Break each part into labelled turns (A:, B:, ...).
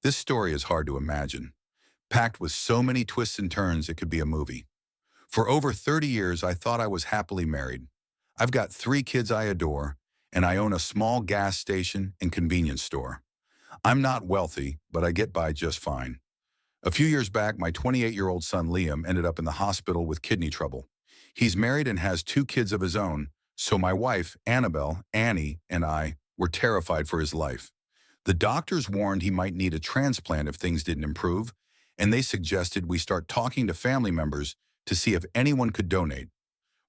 A: This story is hard to imagine, packed with so many twists and turns it could be a movie. For over 30 years, I thought I was happily married. I've got 3 kids I adore, and I own a small gas station and convenience store. I'm not wealthy, but I get by just fine. A few years back, my 28-year-old son Liam ended up in the hospital with kidney trouble. He's married and has 2 kids of his own, so my wife, Annie, and I were terrified for his life. The doctors warned he might need a transplant if things didn't improve, and they suggested we start talking to family members to see if anyone could donate.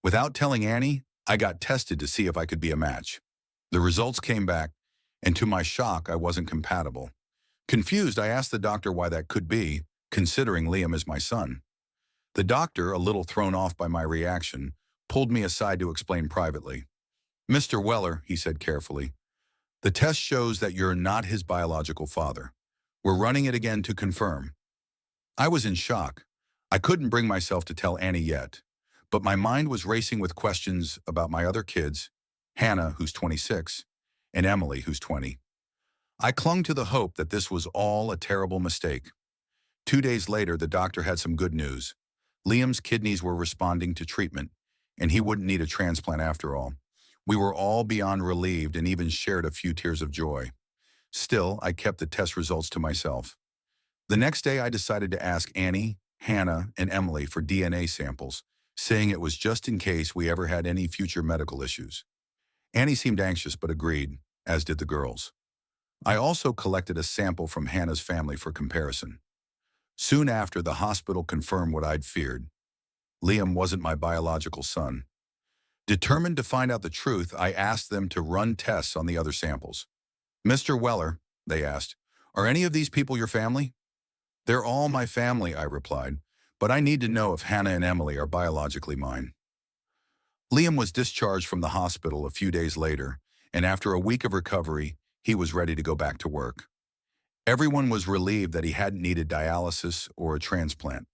A: Without telling Annie, I got tested to see if I could be a match. The results came back, and to my shock, I wasn't compatible. Confused, I asked the doctor why that could be, considering Liam is my son. The doctor, a little thrown off by my reaction, pulled me aside to explain privately. "Mr. Weller," he said carefully, "the test shows that you're not his biological father. We're running it again to confirm." I was in shock. I couldn't bring myself to tell Annie yet, but my mind was racing with questions about my other kids, Hannah, who's 26, and Emily, who's 20. I clung to the hope that this was all a terrible mistake. 2 days later, the doctor had some good news. Liam's kidneys were responding to treatment, and he wouldn't need a transplant after all. We were all beyond relieved and even shared a few tears of joy. Still, I kept the test results to myself. The next day, I decided to ask Annie, Hannah, and Emily for DNA samples, saying it was just in case we ever had any future medical issues. Annie seemed anxious but agreed, as did the girls. I also collected a sample from Hannah's family for comparison. Soon after, the hospital confirmed what I'd feared. Liam wasn't my biological son. Determined to find out the truth, I asked them to run tests on the other samples. "Mr. Weller," they asked, "are any of these people your family?" "They're all my family," I replied, "but I need to know if Hannah and Emily are biologically mine." Liam was discharged from the hospital a few days later, and after a week of recovery, he was ready to go back to work. Everyone was relieved that he hadn't needed dialysis or a transplant.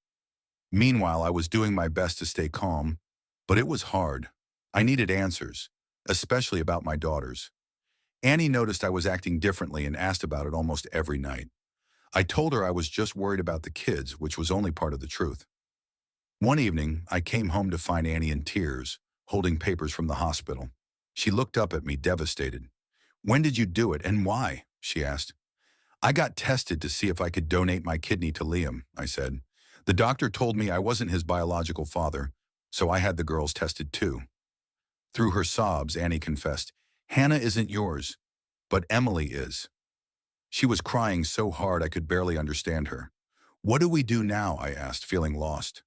A: Meanwhile, I was doing my best to stay calm, but it was hard. I needed answers, especially about my daughters. Annie noticed I was acting differently and asked about it almost every night. I told her I was just worried about the kids, which was only part of the truth. One evening, I came home to find Annie in tears, holding papers from the hospital. She looked up at me, devastated. "When did you do it, and why?" she asked. "I got tested to see if I could donate my kidney to Liam," I said. "The doctor told me I wasn't his biological father, so I had the girls tested too." Through her sobs, Annie confessed, "Hannah isn't yours, but Emily is." She was crying so hard I could barely understand her. "What do we do now?" I asked, feeling lost.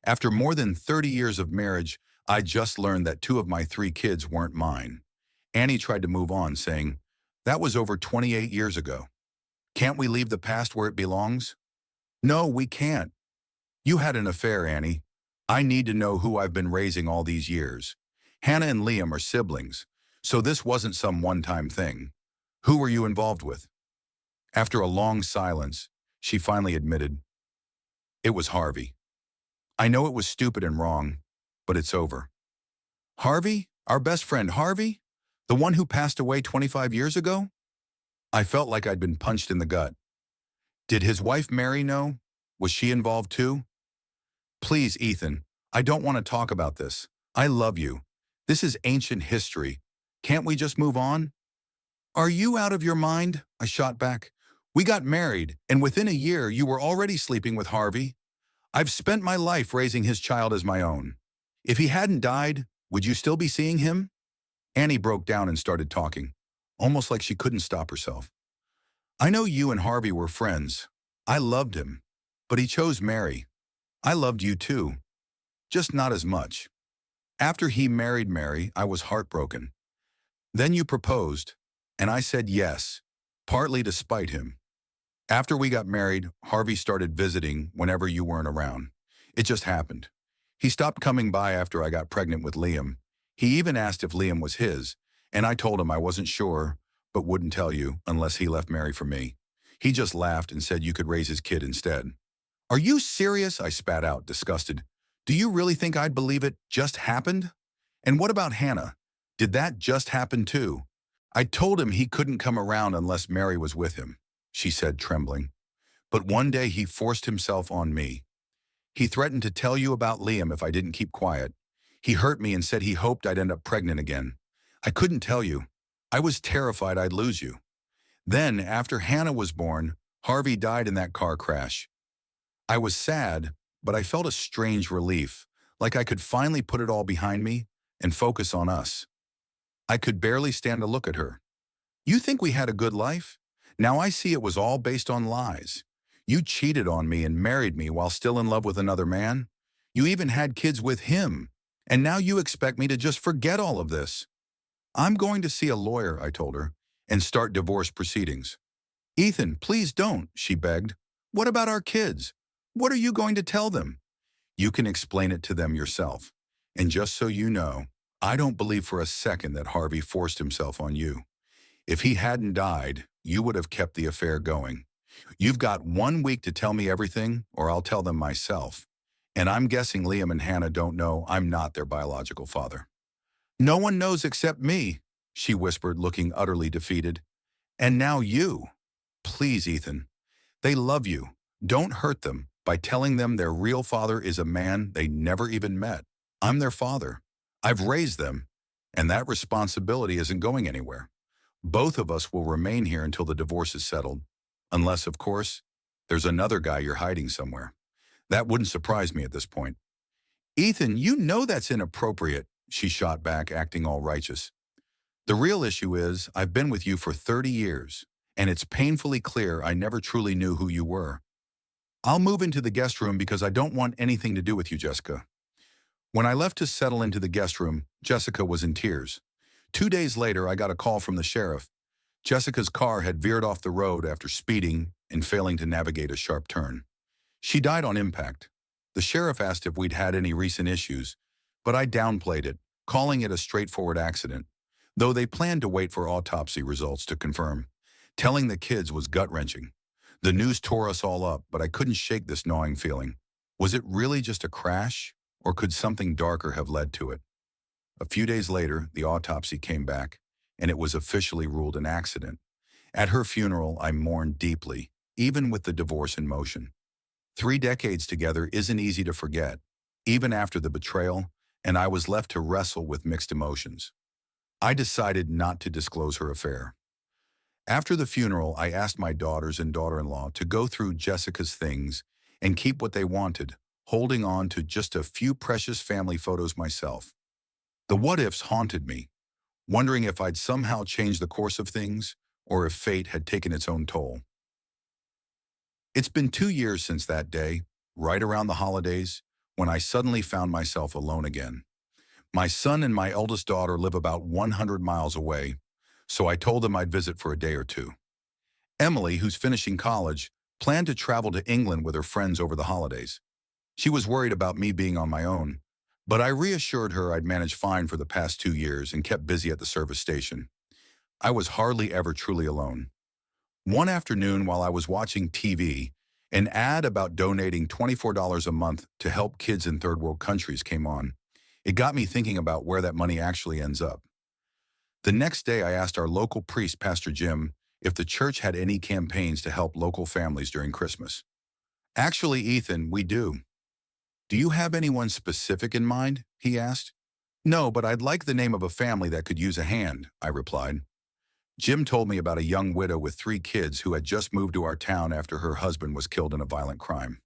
A: After more than 30 years of marriage, I just learned that 2 of my 3 kids weren't mine. Annie tried to move on, saying, "That was over 28 years ago. Can't we leave the past where it belongs?" "No, we can't. You had an affair, Annie. I need to know who I've been raising all these years. Hannah and Liam are siblings, so this wasn't some one-time thing. Who were you involved with?" After a long silence, she finally admitted, "It was Harvey. I know it was stupid and wrong, but it's over." "Harvey? Our best friend Harvey? The one who passed away 25 years ago?" I felt like I'd been punched in the gut. "Did his wife Mary know? Was she involved too?" "Please, Ethan, I don't want to talk about this. I love you. This is ancient history. Can't we just move on?" "Are you out of your mind?" I shot back. "We got married, and within a year you were already sleeping with Harvey. I've spent my life raising his child as my own. If he hadn't died, would you still be seeing him?" Annie broke down and started talking, almost like she couldn't stop herself. "I know you and Harvey were friends. I loved him, but he chose Mary. I loved you too, just not as much. After he married Mary, I was heartbroken. Then you proposed, and I said yes, partly to spite him. After we got married, Harvey started visiting whenever you weren't around. It just happened. He stopped coming by after I got pregnant with Liam. He even asked if Liam was his, and I told him I wasn't sure, but wouldn't tell you unless he left Mary for me. He just laughed and said you could raise his kid instead." "Are you serious?" I spat out, disgusted. "Do you really think I'd believe it just happened? And what about Hannah? Did that just happen too? I told him he couldn't come around unless Mary was with him." she said, trembling. But one day he forced himself on me. He threatened to tell you about Liam if I didn't keep quiet. He hurt me and said he hoped I'd end up pregnant again. I couldn't tell you. I was terrified I'd lose you. Then, after Hannah was born, Harvey died in that car crash. I was sad, but I felt a strange relief, like I could finally put it all behind me and focus on us. I could barely stand to look at her. You think we had a good life? Now I see it was all based on lies. You cheated on me and married me while still in love with another man. You even had kids with him. And now you expect me to just forget all of this. I'm going to see a lawyer, I told her, and start divorce proceedings. Ethan, please don't, she begged. What about our kids? What are you going to tell them? You can explain it to them yourself. And just so you know, I don't believe for a second that Harvey forced himself on you. If he hadn't died, you would have kept the affair going. You've got 1 week to tell me everything, or I'll tell them myself. And I'm guessing Liam and Hannah don't know I'm not their biological father. No one knows except me, she whispered, looking utterly defeated. And now you. Please, Ethan. They love you. Don't hurt them by telling them their real father is a man they never even met. I'm their father. I've raised them, and that responsibility isn't going anywhere. Both of us will remain here until the divorce is settled. Unless, of course, there's another guy you're hiding somewhere. That wouldn't surprise me at this point. Ethan, you know that's inappropriate, she shot back, acting all righteous. The real issue is I've been with you for 30 years, and it's painfully clear I never truly knew who you were. I'll move into the guest room because I don't want anything to do with you, Jessica. When I left to settle into the guest room, Jessica was in tears. 2 days later, I got a call from the sheriff. Jessica's car had veered off the road after speeding and failing to navigate a sharp turn. She died on impact. The sheriff asked if we'd had any recent issues, but I downplayed it, calling it a straightforward accident, though they planned to wait for autopsy results to confirm. Telling the kids was gut-wrenching. The news tore us all up, but I couldn't shake this gnawing feeling. Was it really just a crash, or could something darker have led to it? A few days later, the autopsy came back, and it was officially ruled an accident. At her funeral, I mourned deeply, even with the divorce in motion. 3 decades together isn't easy to forget, even after the betrayal, and I was left to wrestle with mixed emotions. I decided not to disclose her affair. After the funeral, I asked my daughters and daughter-in-law to go through Jessica's things and keep what they wanted, holding on to just a few precious family photos myself. The what-ifs haunted me, wondering if I'd somehow changed the course of things or if fate had taken its own toll. It's been 2 years since that day, right around the holidays, when I suddenly found myself alone again. My son and my eldest daughter live about 100 miles away, so I told them I'd visit for a day or two. Emily, who's finishing college, planned to travel to England with her friends over the holidays. She was worried about me being on my own, but I reassured her I'd managed fine for the past 2 years and kept busy at the service station. I was hardly ever truly alone. One afternoon while I was watching TV, an ad about donating $24 a month to help kids in third world countries came on. It got me thinking about where that money actually ends up. The next day, I asked our local priest, Pastor Jim, if the church had any campaigns to help local families during Christmas. Actually, Ethan, we do. Do you have anyone specific in mind? He asked. No, but I'd like the name of a family that could use a hand, I replied. Jim told me about a young widow with 3 kids who had just moved to our town after her husband was killed in a violent crime.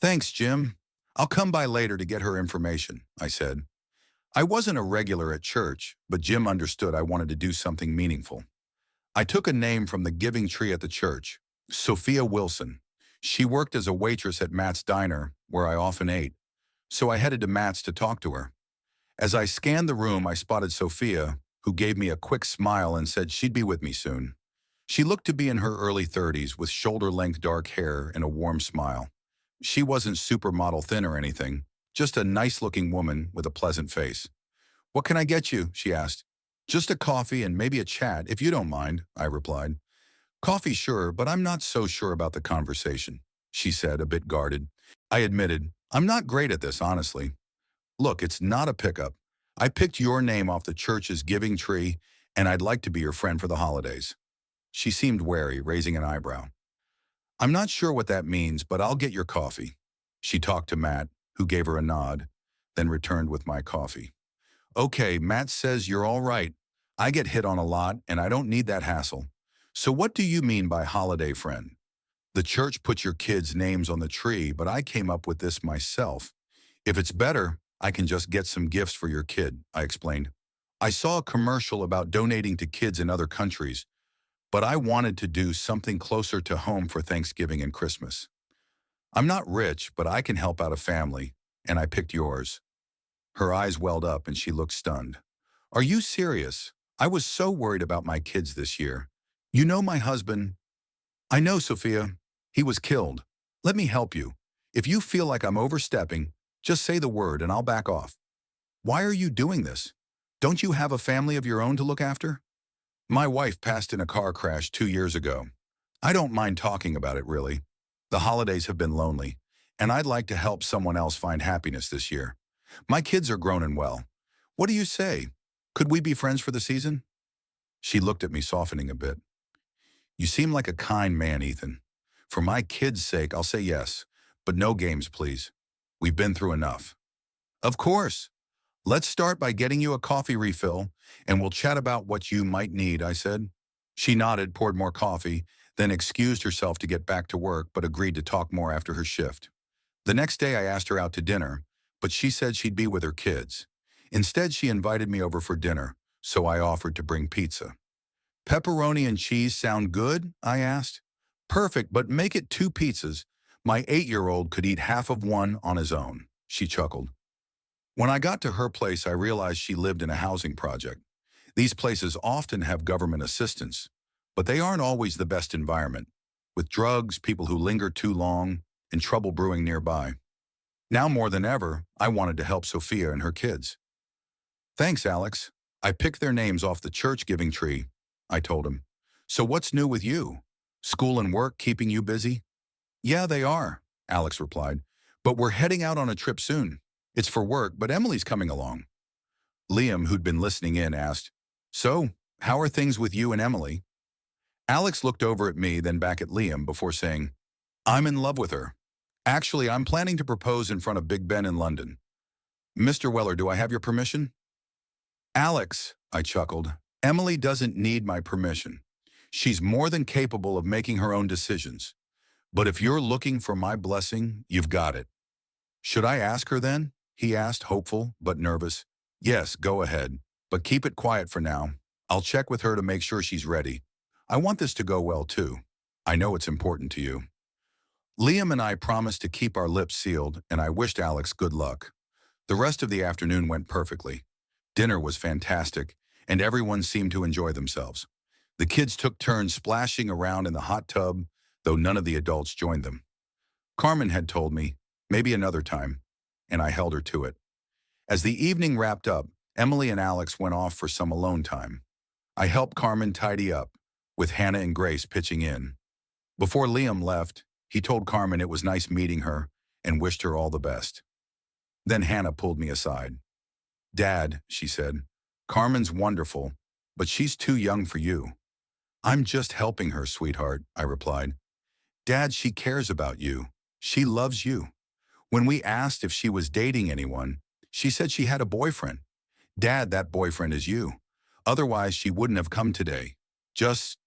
A: Thanks, Jim. I'll come by later to get her information, I said. I wasn't a regular at church, but Jim understood I wanted to do something meaningful. I took a name from the giving tree at the church, Sophia Wilson. She worked as a waitress at Matt's Diner, where I often ate, so I headed to Matt's to talk to her. As I scanned the room, I spotted Sophia, who gave me a quick smile and said she'd be with me soon. She looked to be in her early 30s with shoulder-length dark hair and a warm smile. She wasn't supermodel thin or anything, just a nice-looking woman with a pleasant face. What can I get you? She asked. Just a coffee and maybe a chat, if you don't mind, I replied. Coffee, sure, but I'm not so sure about the conversation, she said, a bit guarded. I admitted, I'm not great at this, honestly. Look, it's not a pickup. I picked your name off the church's giving tree, and I'd like to be your friend for the holidays. She seemed wary, raising an eyebrow. I'm not sure what that means, but I'll get your coffee. She talked to Matt, who gave her a nod, then returned with my coffee. Okay, Matt says you're all right. I get hit on a lot, and I don't need that hassle. So what do you mean by holiday friend? The church put your kids' names on the tree, but I came up with this myself. If it's better, I can just get some gifts for your kid, I explained. I saw a commercial about donating to kids in other countries, but I wanted to do something closer to home for Thanksgiving and Christmas. I'm not rich, but I can help out a family, and I picked yours. Her eyes welled up and she looked stunned. Are you serious? I was so worried about my kids this year. You know my husband. I know, Sophia. He was killed. Let me help you. If you feel like I'm overstepping, just say the word and I'll back off. Why are you doing this? Don't you have a family of your own to look after? My wife passed in a car crash 2 years ago. I don't mind talking about it, really. The holidays have been lonely, and I'd like to help someone else find happiness this year. My kids are grown and well. What do you say? Could we be friends for the season? She looked at me, softening a bit. You seem like a kind man, Ethan. For my kids' sake, I'll say yes, but no games, please. We've been through enough. Of course. Let's start by getting you a coffee refill, and we'll chat about what you might need, I said. She nodded, poured more coffee, then excused herself to get back to work, but agreed to talk more after her shift. The next day I asked her out to dinner, but she said she'd be with her kids. Instead, she invited me over for dinner, so I offered to bring pizza. Pepperoni and cheese sound good? I asked. Perfect, but make it 2 pizzas. My 8-year-old could eat half of one on his own, she chuckled. When I got to her place, I realized she lived in a housing project. These places often have government assistance, but they aren't always the best environment, with drugs, people who linger too long, and trouble brewing nearby. Now more than ever, I wanted to help Sophia and her kids. Thanks, Alex. I picked their names off the church giving tree, I told him. So what's new with you? School and work keeping you busy? Yeah, they are, Alex replied. But we're heading out on a trip soon. It's for work, but Emily's coming along. Liam, who'd been listening in, asked, So, how are things with you and Emily? Alex looked over at me, then back at Liam before saying, I'm in love with her. Actually, I'm planning to propose in front of Big Ben in London. Mr. Weller, do I have your permission? Alex, I chuckled, Emily doesn't need my permission. She's more than capable of making her own decisions. But if you're looking for my blessing, you've got it. Should I ask her then? He asked, hopeful but nervous. Yes, go ahead, but keep it quiet for now. I'll check with her to make sure she's ready. I want this to go well too. I know it's important to you. Liam and I promised to keep our lips sealed, and I wished Alex good luck. The rest of the afternoon went perfectly. Dinner was fantastic, and everyone seemed to enjoy themselves. The kids took turns splashing around in the hot tub, though none of the adults joined them. Carmen had told me, maybe another time, and I held her to it. As the evening wrapped up, Emily and Alex went off for some alone time. I helped Carmen tidy up, with Hannah and Grace pitching in. Before Liam left, he told Carmen it was nice meeting her and wished her all the best. Then Hannah pulled me aside. Dad, she said, Carmen's wonderful, but she's too young for you. I'm just helping her, sweetheart, I replied. Dad, she cares about you. She loves you. When we asked if she was dating anyone, she said she had a boyfriend. Dad, that boyfriend is you. Otherwise, she wouldn't have come today. Just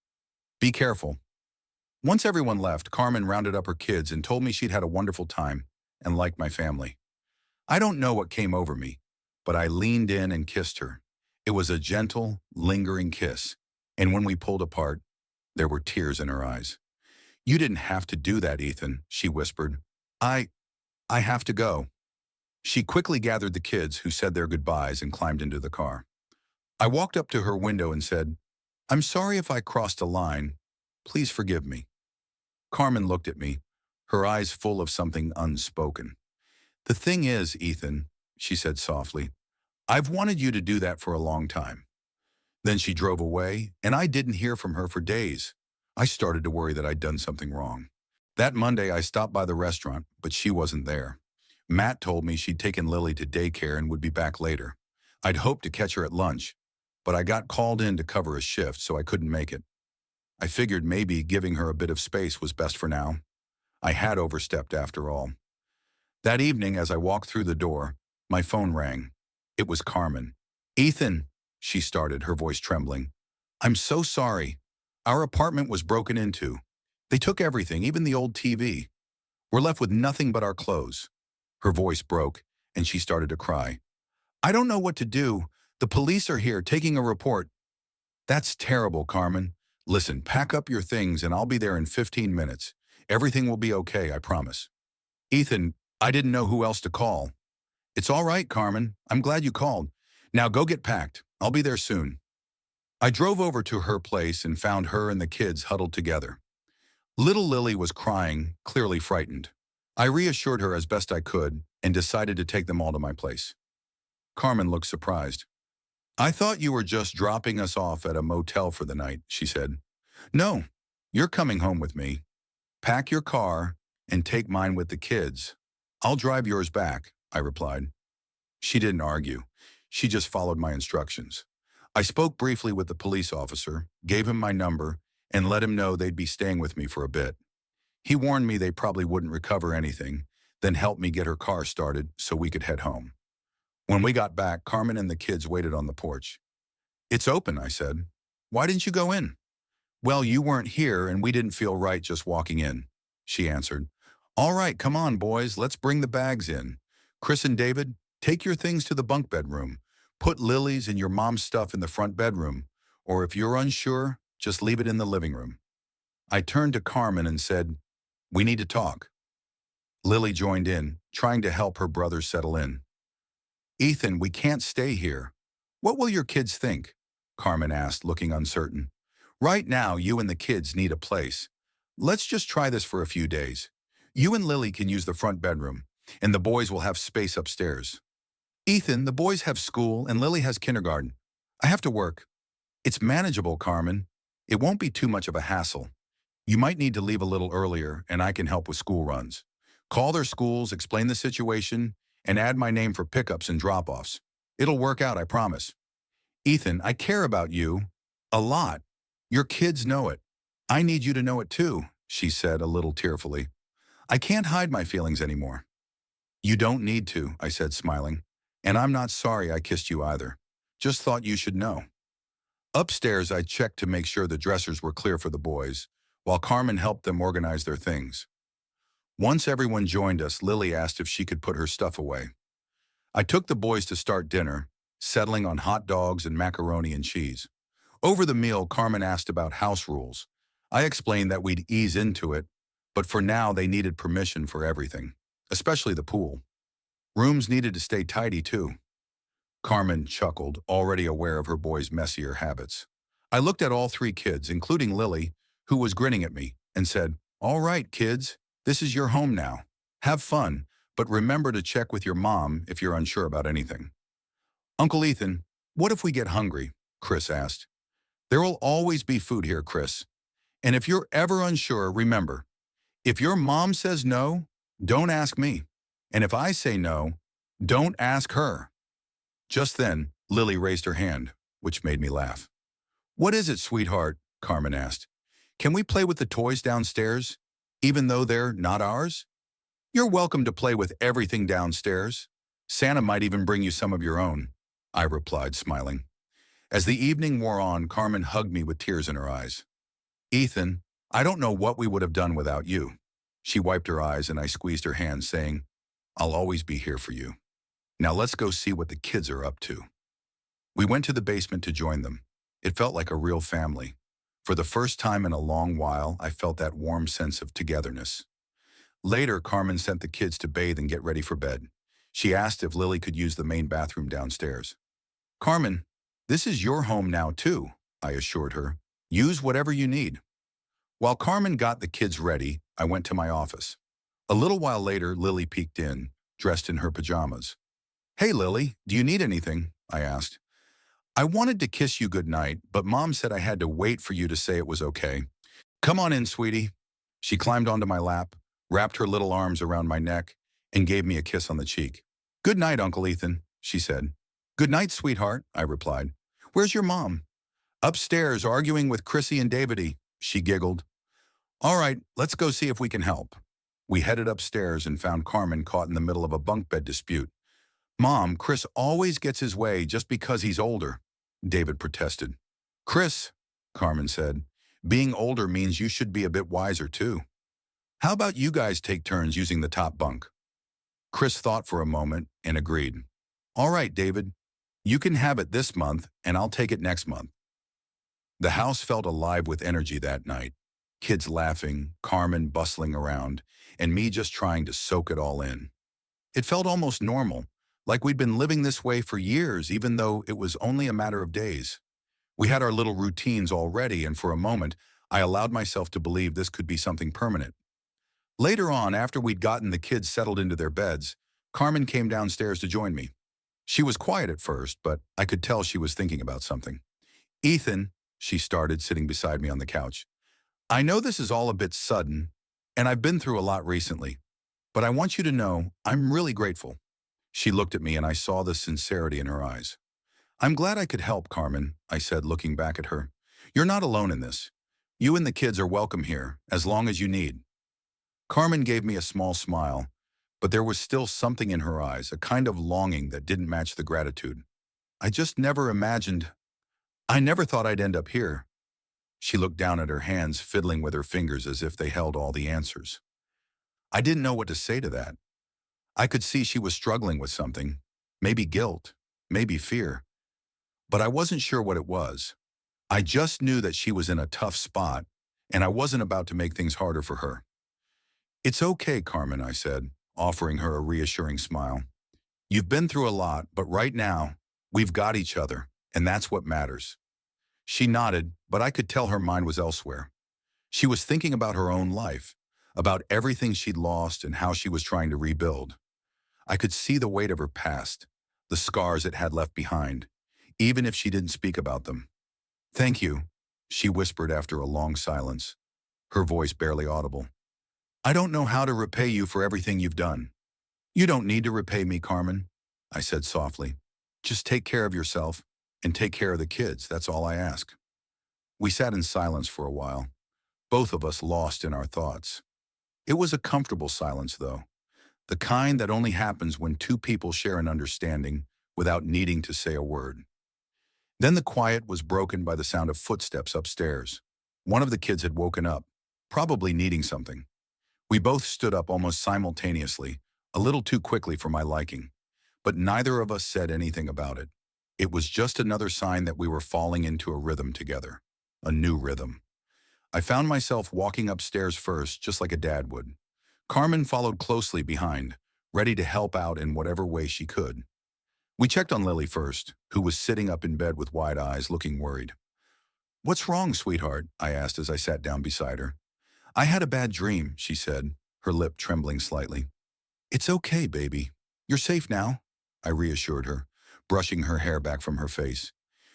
A: be careful. Once everyone left, Carmen rounded up her kids and told me she'd had a wonderful time and liked my family. I don't know what came over me, but I leaned in and kissed her. It was a gentle, lingering kiss, and when we pulled apart, there were tears in her eyes. You didn't have to do that, Ethan, she whispered. I have to go. She quickly gathered the kids, who said their goodbyes, and climbed into the car. I walked up to her window and said, I'm sorry if I crossed a line. Please forgive me. Carmen looked at me, her eyes full of something unspoken. The thing is, Ethan, she said softly, I've wanted you to do that for a long time. Then she drove away, and I didn't hear from her for days. I started to worry that I'd done something wrong. That Monday, I stopped by the restaurant, but she wasn't there. Matt told me she'd taken Lily to daycare and would be back later. I'd hoped to catch her at lunch, but I got called in to cover a shift, so I couldn't make it. I figured maybe giving her a bit of space was best for now. I had overstepped after all. That evening, as I walked through the door, my phone rang. It was Carmen. "Ethan," she started, her voice trembling. "I'm so sorry. Our apartment was broken into. They took everything, even the old TV. We're left with nothing but our clothes." Her voice broke, and she started to cry. "I don't know what to do. The police are here, taking a report." "That's terrible, Carmen. Listen, pack up your things and I'll be there in 15 minutes. Everything will be okay, I promise." "Ethan, I didn't know who else to call." "It's all right, Carmen. I'm glad you called. Now go get packed. I'll be there soon." I drove over to her place and found her and the kids huddled together. Little Lily was crying, clearly frightened. I reassured her as best I could and decided to take them all to my place. Carmen looked surprised. "I thought you were just dropping us off at a motel for the night," she said. "No, you're coming home with me. Pack your car and take mine with the kids. I'll drive yours back," I replied. She didn't argue. She just followed my instructions. I spoke briefly with the police officer, gave him my number, and let him know they'd be staying with me for a bit. He warned me they probably wouldn't recover anything, then helped me get her car started so we could head home. When we got back, Carmen and the kids waited on the porch. "It's open," I said. "Why didn't you go in?" "Well, you weren't here and we didn't feel right just walking in," she answered. "All right, come on, boys, let's bring the bags in. Chris and David, take your things to the bunk bedroom. Put Lily's and your mom's stuff in the front bedroom, or if you're unsure, just leave it in the living room." I turned to Carmen and said, "We need to talk." Lily joined in, trying to help her brothers settle in. "Ethan, we can't stay here. What will your kids think?" Carmen asked, looking uncertain. "Right now, you and the kids need a place. Let's just try this for a few days. You and Lily can use the front bedroom, and the boys will have space upstairs." "Ethan, the boys have school and Lily has kindergarten. I have to work." "It's manageable, Carmen. It won't be too much of a hassle. You might need to leave a little earlier, and I can help with school runs. Call their schools, explain the situation, and add my name for pickups and drop-offs. It'll work out, I promise." "Ethan, I care about you. A lot. Your kids know it. I need you to know it too," she said a little tearfully. "I can't hide my feelings anymore." "You don't need to," I said, smiling. "And I'm not sorry I kissed you either. Just thought you should know." Upstairs, I checked to make sure the dressers were clear for the boys, while Carmen helped them organize their things. Once everyone joined us, Lily asked if she could put her stuff away. I took the boys to start dinner, settling on hot dogs and macaroni and cheese. Over the meal, Carmen asked about house rules. I explained that we'd ease into it, but for now they needed permission for everything, especially the pool. Rooms needed to stay tidy too. Carmen chuckled, already aware of her boys' messier habits. I looked at all three kids, including Lily, who was grinning at me, and said, "All right, kids, this is your home now. Have fun, but remember to check with your mom if you're unsure about anything." "Uncle Ethan, what if we get hungry?" Chris asked. "There will always be food here, Chris. And if you're ever unsure, remember, if your mom says no, don't ask me. And if I say no, don't ask her." Just then, Lily raised her hand, which made me laugh. "What is it, sweetheart?" Carmen asked. "Can we play with the toys downstairs, even though they're not ours?" "You're welcome to play with everything downstairs. Santa might even bring you some of your own," I replied, smiling. As the evening wore on, Carmen hugged me with tears in her eyes. "Ethan, I don't know what we would have done without you." She wiped her eyes and I squeezed her hand, saying, "I'll always be here for you. Now let's go see what the kids are up to." We went to the basement to join them. It felt like a real family. For the first time in a long while, I felt that warm sense of togetherness. Later, Carmen sent the kids to bathe and get ready for bed. She asked if Lily could use the main bathroom downstairs. "Carmen, this is your home now too," I assured her. "Use whatever you need." While Carmen got the kids ready, I went to my office. A little while later, Lily peeked in, dressed in her pajamas. "Hey, Lily, do you need anything?" I asked. "I wanted to kiss you goodnight, but Mom said I had to wait for you to say it was okay. Come on in, sweetie." She climbed onto my lap, wrapped her little arms around my neck, and gave me a kiss on the cheek. "Good night, Uncle Ethan," she said. "Good night, sweetheart," I replied. "Where's your mom?" "Upstairs, arguing with Chrissy and Davide." She giggled. All right, let's go see if we can help. We headed upstairs and found Carmen caught in the middle of a bunk bed dispute. Mom, Chris always gets his way just because he's older, David protested. Chris, Carmen said, being older means you should be a bit wiser too. How about you guys take turns using the top bunk? Chris thought for a moment and agreed. All right, David, you can have it this month and I'll take it next month. The house felt alive with energy that night. Kids laughing, Carmen bustling around, and me just trying to soak it all in. It felt almost normal, like we'd been living this way for years even though it was only a matter of days. We had our little routines already, and for a moment, I allowed myself to believe this could be something permanent. Later on, after we'd gotten the kids settled into their beds, Carmen came downstairs to join me. She was quiet at first, but I could tell she was thinking about something. Ethan, she started, sitting beside me on the couch. I know this is all a bit sudden, and I've been through a lot recently, but I want you to know I'm really grateful. She looked at me and I saw the sincerity in her eyes. I'm glad I could help, Carmen, I said, looking back at her. You're not alone in this. You and the kids are welcome here, as long as you need. Carmen gave me a small smile, but there was still something in her eyes, a kind of longing that didn't match the gratitude. I never thought I'd end up here. She looked down at her hands, fiddling with her fingers as if they held all the answers. I didn't know what to say to that. I could see she was struggling with something, maybe guilt, maybe fear, but I wasn't sure what it was. I just knew that she was in a tough spot, and I wasn't about to make things harder for her. It's okay, Carmen, I said, offering her a reassuring smile. You've been through a lot, but right now, we've got each other, and that's what matters. She nodded, but I could tell her mind was elsewhere. She was thinking about her own life, about everything she'd lost and how she was trying to rebuild. I could see the weight of her past, the scars it had left behind, even if she didn't speak about them. Thank you, she whispered after a long silence, her voice barely audible. I don't know how to repay you for everything you've done. You don't need to repay me, Carmen, I said softly. Just take care of yourself and take care of the kids, that's all I ask. We sat in silence for a while, both of us lost in our thoughts. It was a comfortable silence, though, the kind that only happens when two people share an understanding without needing to say a word. Then the quiet was broken by the sound of footsteps upstairs. One of the kids had woken up, probably needing something. We both stood up almost simultaneously, a little too quickly for my liking, but neither of us said anything about it. It was just another sign that we were falling into a rhythm together, a new rhythm. I found myself walking upstairs first, just like a dad would. Carmen followed closely behind, ready to help out in whatever way she could. We checked on Lily first, who was sitting up in bed with wide eyes, looking worried. What's wrong, sweetheart? I asked as I sat down beside her. I had a bad dream, she said, her lip trembling slightly. It's okay, baby. You're safe now, I reassured her, brushing her hair back from her face.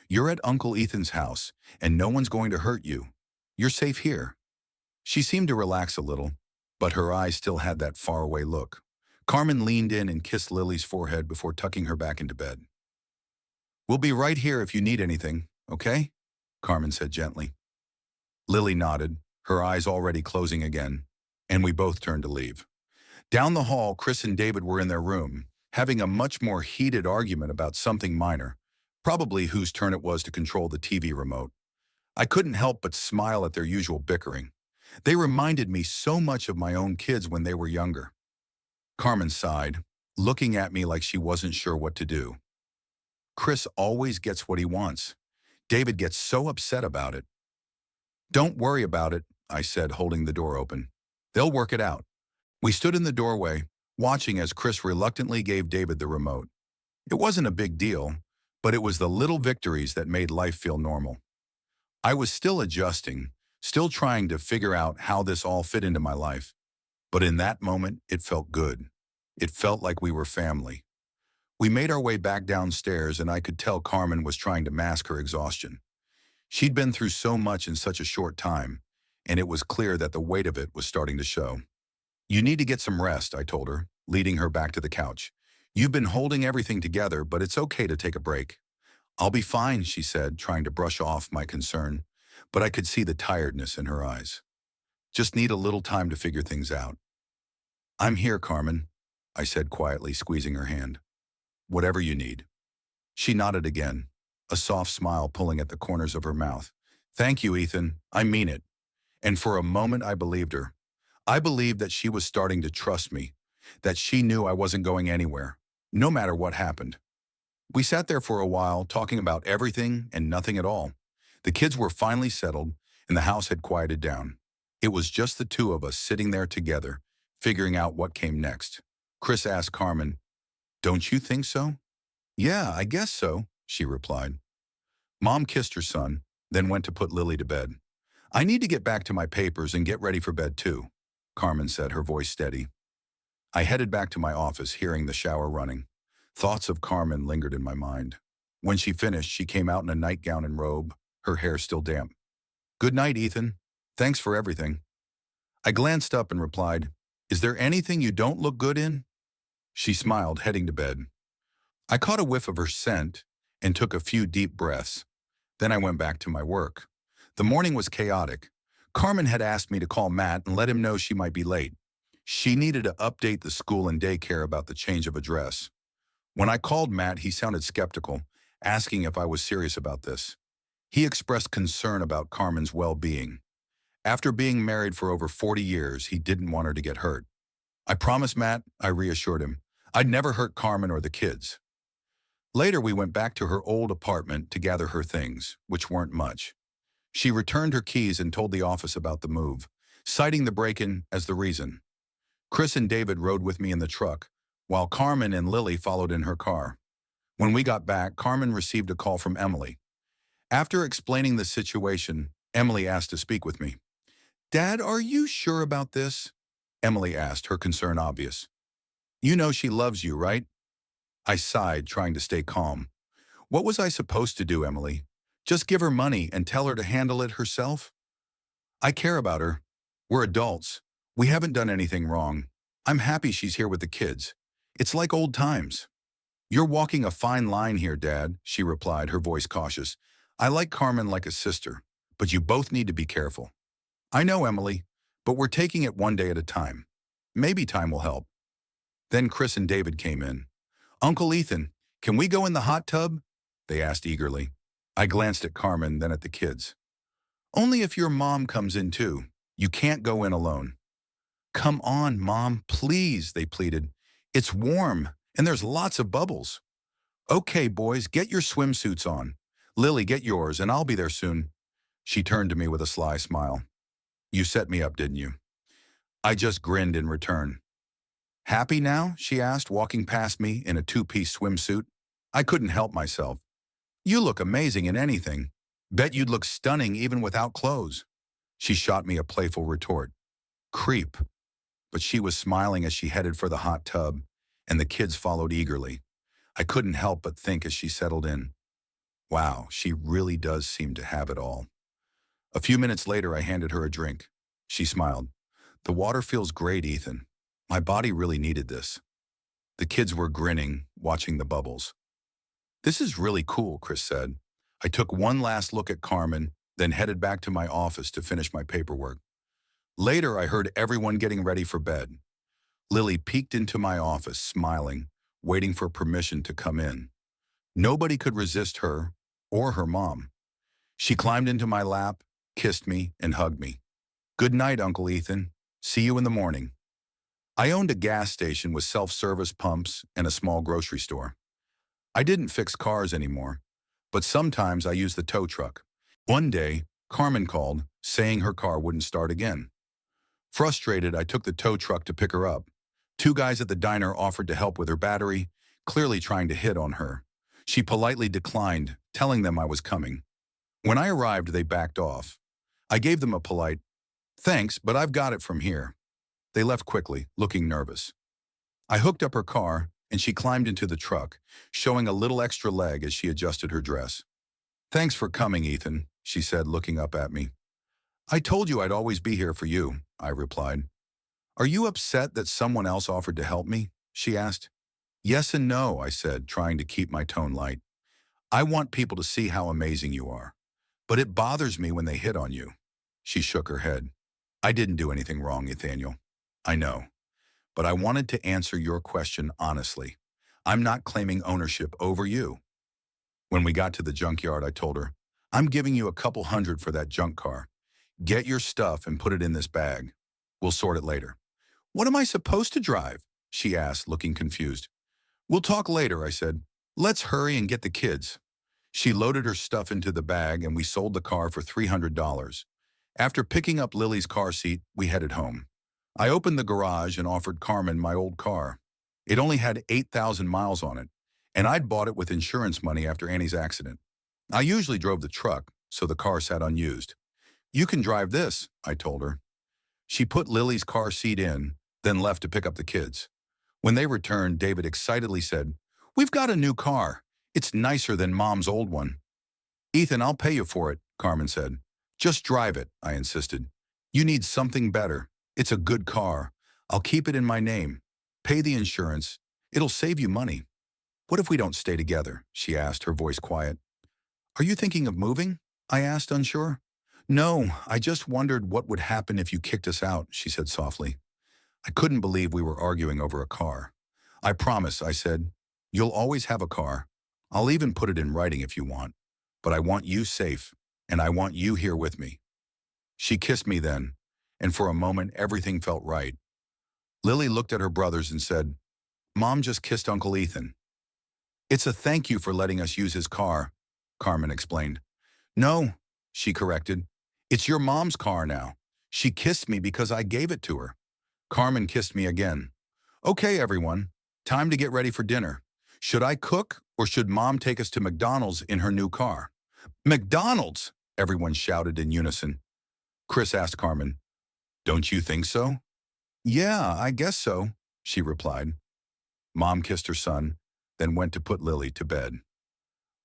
A: You're at Uncle Ethan's house, and no one's going to hurt you. You're safe here. She seemed to relax a little, but her eyes still had that faraway look. Carmen leaned in and kissed Lily's forehead before tucking her back into bed. We'll be right here if you need anything, okay? Carmen said gently. Lily nodded, her eyes already closing again, and we both turned to leave. Down the hall, Chris and David were in their room, having a much more heated argument about something minor, probably whose turn it was to control the TV remote. I couldn't help but smile at their usual bickering. They reminded me so much of my own kids when they were younger. Carmen sighed, looking at me like she wasn't sure what to do. Chris always gets what he wants. David gets so upset about it. Don't worry about it, I said, holding the door open. They'll work it out. We stood in the doorway, watching as Chris reluctantly gave David the remote. It wasn't a big deal, but it was the little victories that made life feel normal. I was still adjusting, still trying to figure out how this all fit into my life. But in that moment, it felt good. It felt like we were family. We made our way back downstairs, and I could tell Carmen was trying to mask her exhaustion. She'd been through so much in such a short time, and it was clear that the weight of it was starting to show. You need to get some rest, I told her, leading her back to the couch. You've been holding everything together, but it's okay to take a break. I'll be fine, she said, trying to brush off my concern. but I could see the tiredness in her eyes. Just need a little time to figure things out. I'm here, Carmen, I said quietly, squeezing her hand. Whatever you need. She nodded again, a soft smile pulling at the corners of her mouth. Thank you, Ethan. I mean it. And for a moment, I believed her. I believed that she was starting to trust me, that she knew I wasn't going anywhere, no matter what happened. We sat there for a while, talking about everything and nothing at all. The kids were finally settled, and the house had quieted down. It was just the two of us sitting there together, figuring out what came next. Chris asked Carmen, "Don't you think so?" "Yeah, I guess so," she replied. Mom kissed her son, then went to put Lily to bed. "I need to get back to my papers and get ready for bed too," Carmen said, her voice steady. I headed back to my office, hearing the shower running. Thoughts of Carmen lingered in my mind. When she finished, she came out in a nightgown and robe, her hair still damp. "Good night, Ethan. Thanks for everything." I glanced up and replied, "Is there anything you don't look good in?" She smiled, heading to bed. I caught a whiff of her scent and took a few deep breaths. Then I went back to my work. The morning was chaotic. Carmen had asked me to call Matt and let him know she might be late. She needed to update the school and daycare about the change of address. When I called Matt, he sounded skeptical, asking if I was serious about this. He expressed concern about Carmen's well-being. After being married for over 40 years, he didn't want her to get hurt. "I promise, Matt," I reassured him. "I'd never hurt Carmen or the kids." Later, we went back to her old apartment to gather her things, which weren't much. She returned her keys and told the office about the move, citing the break-in as the reason. Chris and David rode with me in the truck, while Carmen and Lily followed in her car. When we got back, Carmen received a call from Emily. After explaining the situation, Emily asked to speak with me. "Dad, are you sure about this?" Emily asked, her concern obvious. "You know she loves you, right?" I sighed, trying to stay calm. What was I supposed to do, Emily? Just give her money and tell her to handle it herself? "I care about her. We're adults. We haven't done anything wrong. I'm happy she's here with the kids. It's like old times." "You're walking a fine line here, Dad," she replied, her voice cautious. "I like Carmen like a sister, but you both need to be careful." "I know, Emily, but we're taking it one day at a time. Maybe time will help." Then Chris and David came in. "Uncle Ethan, can we go in the hot tub?" they asked eagerly. I glanced at Carmen, then at the kids. "Only if your mom comes in too. You can't go in alone." "Come on, Mom, please," they pleaded. "It's warm, and there's lots of bubbles." "Okay, boys, get your swimsuits on. Lily, get yours, and I'll be there soon." She turned to me with a sly smile. "You set me up, didn't you?" I just grinned in return. "Happy now?" she asked, walking past me in a two-piece swimsuit. I couldn't help myself. "You look amazing in anything. Bet you'd look stunning even without clothes." She shot me a playful retort. "Creep." But she was smiling as she headed for the hot tub, and the kids followed eagerly. I couldn't help but think as she settled in, wow, she really does seem to have it all. A few minutes later, I handed her a drink. She smiled. "The water feels great, Ethan. My body really needed this." The kids were grinning, watching the bubbles. "This is really cool," Chris said. I took one last look at Carmen, then headed back to my office to finish my paperwork. Later, I heard everyone getting ready for bed. Lily peeked into my office, smiling, waiting for permission to come in. Nobody could resist her or her mom. She climbed into my lap, kissed me, and hugged me. "Good night, Uncle Ethan. See you in the morning." I owned a gas station with self-service pumps and a small grocery store. I didn't fix cars anymore, but sometimes I used the tow truck. One day, Carmen called, saying her car wouldn't start again. Frustrated, I took the tow truck to pick her up. Two guys at the diner offered to help with her battery, clearly trying to hit on her. She politely declined, telling them I was coming. When I arrived, they backed off. I gave them a polite, "Thanks, but I've got it from here." They left quickly, looking nervous. I hooked up her car, and she climbed into the truck, showing a little extra leg as she adjusted her dress. "Thanks for coming, Ethan," she said, looking up at me. "I told you I'd always be here for you," I replied. "Are you upset that someone else offered to help me?" she asked. "Yes and no," I said, trying to keep my tone light. "I want people to see how amazing you are. But it bothers me when they hit on you. She shook her head. I didn't do anything wrong, Nathaniel. I know. But I wanted to answer your question honestly. I'm not claiming ownership over you. When we got to the junkyard, I told her, I'm giving you a couple hundred for that junk car. Get your stuff and put it in this bag. We'll sort it later. What am I supposed to drive? She asked, looking confused. We'll talk later, I said. Let's hurry and get the kids. She loaded her stuff into the bag and we sold the car for $300. After picking up Lily's car seat, we headed home. I opened the garage and offered Carmen my old car. It only had 8,000 miles on it, and I'd bought it with insurance money after Annie's accident. I usually drove the truck, so the car sat unused. You can drive this, I told her. She put Lily's car seat in, then left to pick up the kids. When they returned, David excitedly said, We've got a new car. It's nicer than Mom's old one. Ethan, I'll pay you for it, Carmen said. Just drive it, I insisted. You need something better. It's a good car. I'll keep it in my name. Pay the insurance. It'll save you money. What if we don't stay together? She asked, her voice quiet. Are you thinking of moving? I asked, unsure. No, I just wondered what would happen if you kicked us out, she said softly. I couldn't believe we were arguing over a car. I promise, I said. You'll always have a car. I'll even put it in writing if you want. But I want you safe, and I want you here with me. She kissed me then, and for a moment everything felt right. Lily looked at her brothers and said, Mom just kissed Uncle Ethan. It's a thank you for letting us use his car, Carmen explained. No, she corrected. It's your mom's car now. She kissed me because I gave it to her. Carmen kissed me again. Okay, everyone, time to get ready for dinner. Should I cook or should Mom take us to McDonald's in her new car? McDonald's! Everyone shouted in unison. Chris asked Carmen, Don't you think so? Yeah, I guess so, she replied. Mom kissed her son, then went to put Lily to bed.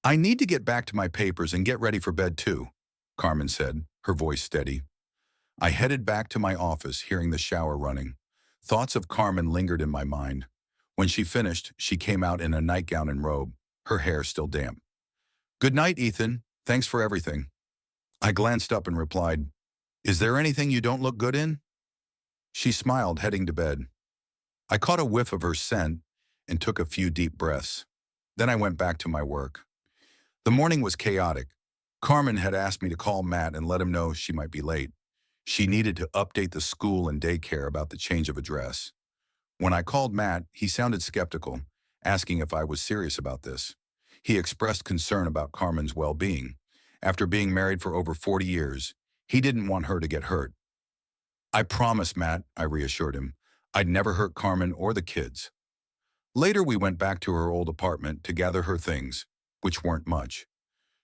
A: I need to get back to my papers and get ready for bed too, Carmen said, her voice steady. I headed back to my office, hearing the shower running. Thoughts of Carmen lingered in my mind. When she finished, she came out in a nightgown and robe, her hair still damp. Good night, Ethan. Thanks for everything. I glanced up and replied, Is there anything you don't look good in? She smiled, heading to bed. I caught a whiff of her scent and took a few deep breaths. Then I went back to my work. The morning was chaotic. Carmen had asked me to call Matt and let him know she might be late. She needed to update the school and daycare about the change of address. When I called Matt, he sounded skeptical, asking if I was serious about this. He expressed concern about Carmen's well-being. After being married for over 40 years, he didn't want her to get hurt. I promised Matt, I reassured him. I'd never hurt Carmen or the kids. Later, we went back to her old apartment to gather her things, which weren't much.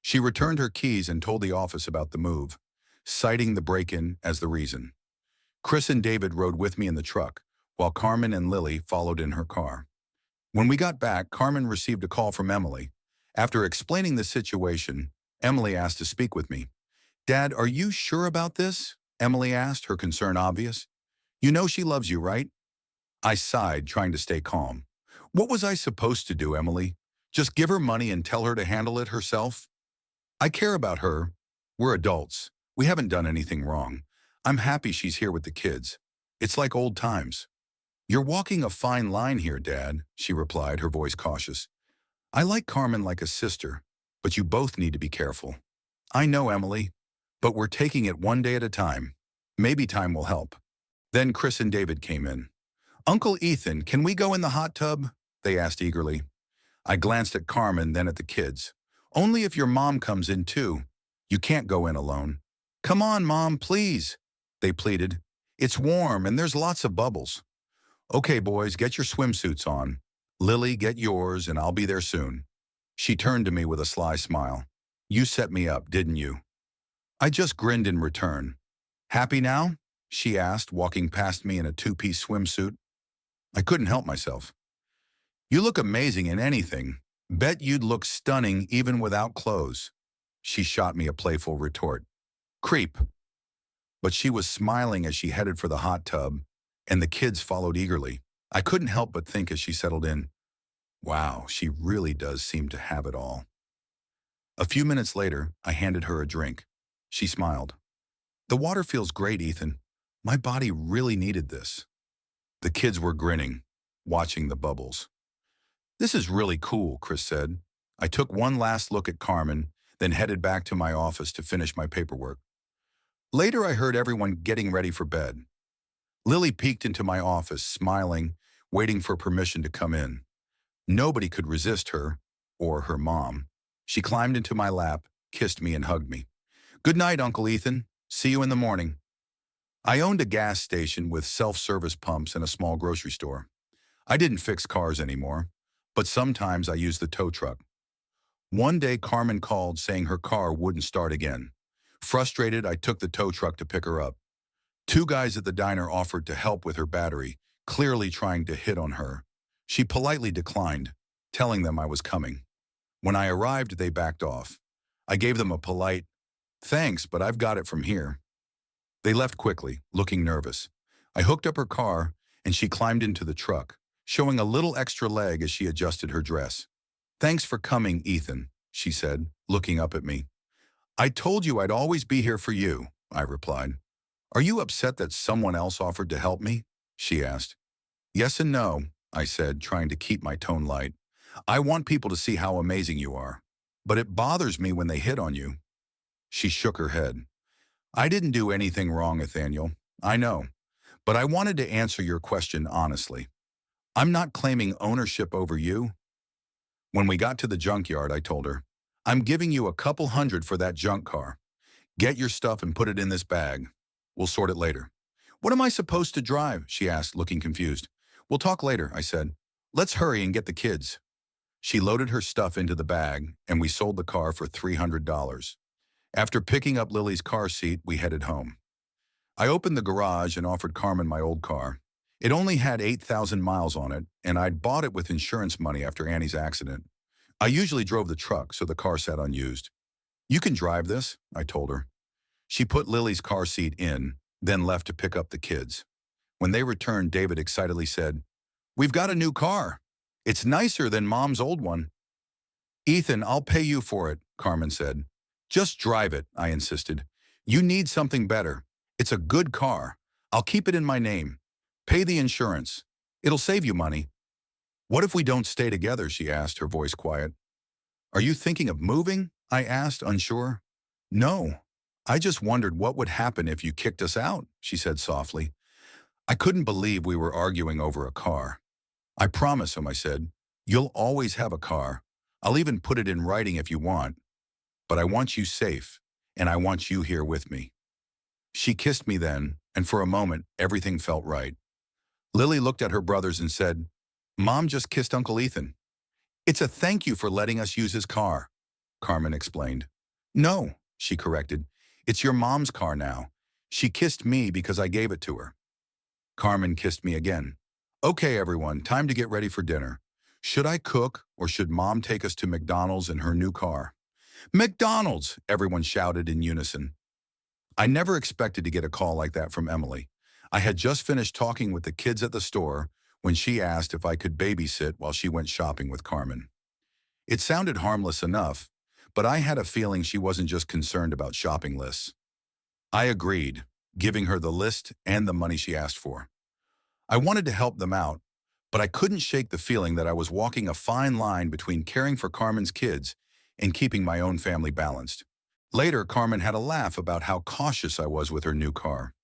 A: She returned her keys and told the office about the move, citing the break-in as the reason. Chris and David rode with me in the truck, while Carmen and Lily followed in her car. When we got back, Carmen received a call from Emily. After explaining the situation, Emily asked to speak with me. Dad, are you sure about this? Emily asked, her concern obvious. You know she loves you, right? I sighed, trying to stay calm. What was I supposed to do, Emily? Just give her money and tell her to handle it herself? I care about her. We're adults. We haven't done anything wrong. I'm happy she's here with the kids. It's like old times. You're walking a fine line here, Dad, she replied, her voice cautious. I like Carmen like a sister, but you both need to be careful. I know, Emily, but we're taking it one day at a time. Maybe time will help. Then Chris and David came in. Uncle Ethan, can we go in the hot tub? They asked eagerly. I glanced at Carmen, then at the kids. Only if your mom comes in too. You can't go in alone. Come on, Mom, please, they pleaded. It's warm and there's lots of bubbles. Okay, boys, get your swimsuits on. Lily, get yours and I'll be there soon. She turned to me with a sly smile. You set me up, didn't you? I just grinned in return. Happy now? She asked, walking past me in a two-piece swimsuit. I couldn't help myself. You look amazing in anything. Bet you'd look stunning even without clothes. She shot me a playful retort. Creep. But she was smiling as she headed for the hot tub, and the kids followed eagerly. I couldn't help but think as she settled in, wow, she really does seem to have it all. A few minutes later, I handed her a drink. She smiled. The water feels great, Ethan. My body really needed this. The kids were grinning, watching the bubbles. This is really cool, Chris said. I took one last look at Carmen, then headed back to my office to finish my paperwork. Later, I heard everyone getting ready for bed. Lily peeked into my office, smiling, waiting for permission to come in. Nobody could resist her, or her mom. She climbed into my lap, kissed me, and hugged me. Good night, Uncle Ethan. See you in the morning. I owned a gas station with self-service pumps and a small grocery store. I didn't fix cars anymore, but sometimes I used the tow truck. One day, Carmen called saying her car wouldn't start again. Frustrated, I took the tow truck to pick her up. Two guys at the diner offered to help with her battery, clearly trying to hit on her. She politely declined, telling them I was coming. When I arrived, they backed off. I gave them a polite, "Thanks, but I've got it from here." They left quickly, looking nervous. I hooked up her car, and she climbed into the truck, showing a little extra leg as she adjusted her dress. "Thanks for coming, Ethan," she said, looking up at me. "I told you I'd always be here for you," I replied. "Are you upset that someone else offered to help me?" she asked. "Yes and no," I said, trying to keep my tone light. "I want people to see how amazing you are, but it bothers me when they hit on you." She shook her head. "I didn't do anything wrong, Nathaniel. I know, but I wanted to answer your question honestly. I'm not claiming ownership over you." When we got to the junkyard, I told her, "I'm giving you a couple hundred for that junk car. Get your stuff and put it in this bag. We'll sort it later." "What am I supposed to drive?" she asked, looking confused. "We'll talk later," I said. "Let's hurry and get the kids." She loaded her stuff into the bag, and we sold the car for $300. After picking up Lily's car seat, we headed home. I opened the garage and offered Carmen my old car. It only had 8,000 miles on it, and I'd bought it with insurance money after Annie's accident. I usually drove the truck, so the car sat unused. "You can drive this," I told her. She put Lily's car seat in, then left to pick up the kids. When they returned, David excitedly said, "We've got a new car. It's nicer than Mom's old one." "Ethan, I'll pay you for it," Carmen said. "Just drive it," I insisted. "You need something better. It's a good car. I'll keep it in my name. Pay the insurance. It'll save you money." "What if we don't stay together?" she asked, her voice quiet. "Are you thinking of moving?" I asked, unsure. "No. I just wondered what would happen if you kicked us out," she said softly. I couldn't believe we were arguing over a car. "I promise him," I said. "You'll always have a car. I'll even put it in writing if you want. But I want you safe, and I want you here with me." She kissed me then, and for a moment, everything felt right. Lily looked at her brothers and said, "Mom just kissed Uncle Ethan." "It's a thank you for letting us use his car," Carmen explained. "No," she corrected. "It's your mom's car now. She kissed me because I gave it to her." Carmen kissed me again. "Okay, everyone, time to get ready for dinner. Should I cook, or should Mom take us to McDonald's in her new car?" "McDonald's!" everyone shouted in unison. I never expected to get a call like that from Emily. I had just finished talking with the kids at the store when she asked if I could babysit while she went shopping with Carmen. It sounded harmless enough, but I had a feeling she wasn't just concerned about shopping lists. I agreed, giving her the list and the money she asked for. I wanted to help them out, but I couldn't shake the feeling that I was walking a fine line between caring for Carmen's kids and keeping my own family balanced. Later, Carmen had a laugh about how cautious I was with her new car.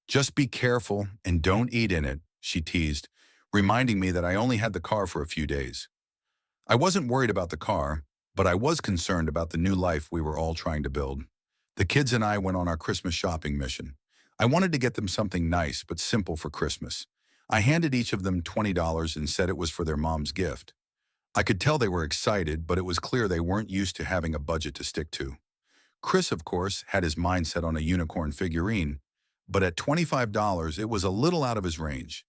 A: "Just be careful and don't eat in it," she teased, reminding me that I only had the car for a few days. I wasn't worried about the car, but I was concerned about the new life we were all trying to build. The kids and I went on our Christmas shopping mission. I wanted to get them something nice but simple for Christmas. I handed each of them $20 and said it was for their mom's gift. I could tell they were excited, but it was clear they weren't used to having a budget to stick to. Chris, of course, had his mind set on a unicorn figurine, but at $25, it was a little out of his range.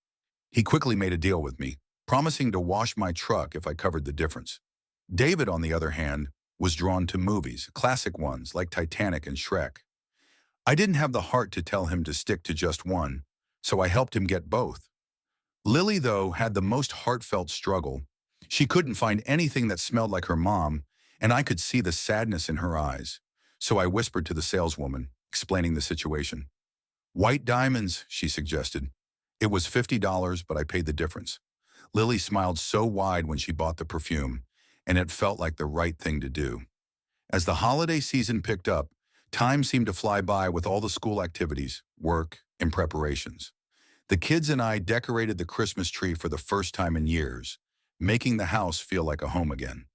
A: He quickly made a deal with me, promising to wash my truck if I covered the difference. David, on the other hand, was drawn to movies, classic ones like Titanic and Shrek. I didn't have the heart to tell him to stick to just one, so I helped him get both. Lily, though, had the most heartfelt struggle. She couldn't find anything that smelled like her mom, and I could see the sadness in her eyes. So I whispered to the saleswoman, explaining the situation. White diamonds, she suggested. It was $50, but I paid the difference. Lily smiled so wide when she bought the perfume, and it felt like the right thing to do. As the holiday season picked up, time seemed to fly by with all the school activities, work, and preparations. The kids and I decorated the Christmas tree for the first time in years, making the house feel like a home again.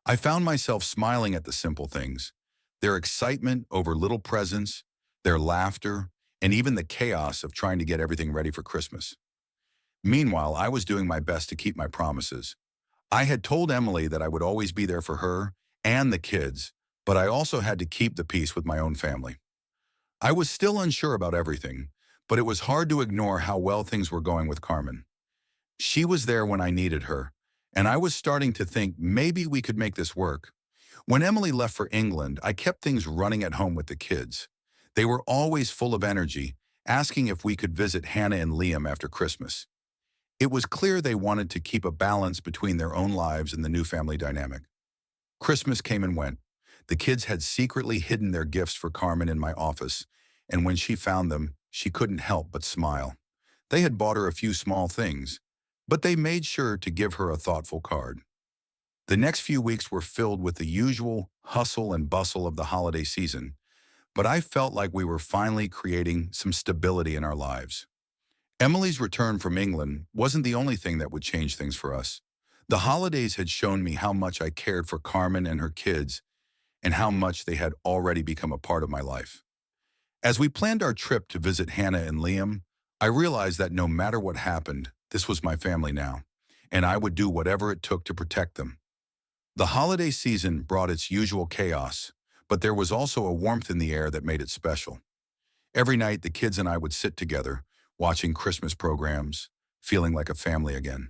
A: I found myself smiling at the simple things, their excitement over little presents, their laughter, and even the chaos of trying to get everything ready for Christmas. Meanwhile, I was doing my best to keep my promises. I had told Emily that I would always be there for her and the kids, but I also had to keep the peace with my own family. I was still unsure about everything, but it was hard to ignore how well things were going with Carmen. She was there when I needed her, and I was starting to think maybe we could make this work. When Emily left for England, I kept things running at home with the kids. They were always full of energy, asking if we could visit Hannah and Liam after Christmas. It was clear they wanted to keep a balance between their own lives and the new family dynamic. Christmas came and went. The kids had secretly hidden their gifts for Carmen in my office, and when she found them, she couldn't help but smile. They had bought her a few small things, but they made sure to give her a thoughtful card. The next few weeks were filled with the usual hustle and bustle of the holiday season, but I felt like we were finally creating some stability in our lives. Emily's return from England wasn't the only thing that would change things for us. The holidays had shown me how much I cared for Carmen and her kids and how much they had already become a part of my life. As we planned our trip to visit Hannah and Liam, I realized that no matter what happened, this was my family now, and I would do whatever it took to protect them. The holiday season brought its usual chaos, but there was also a warmth in the air that made it special. Every night, the kids and I would sit together, watching Christmas programs, feeling like a family again.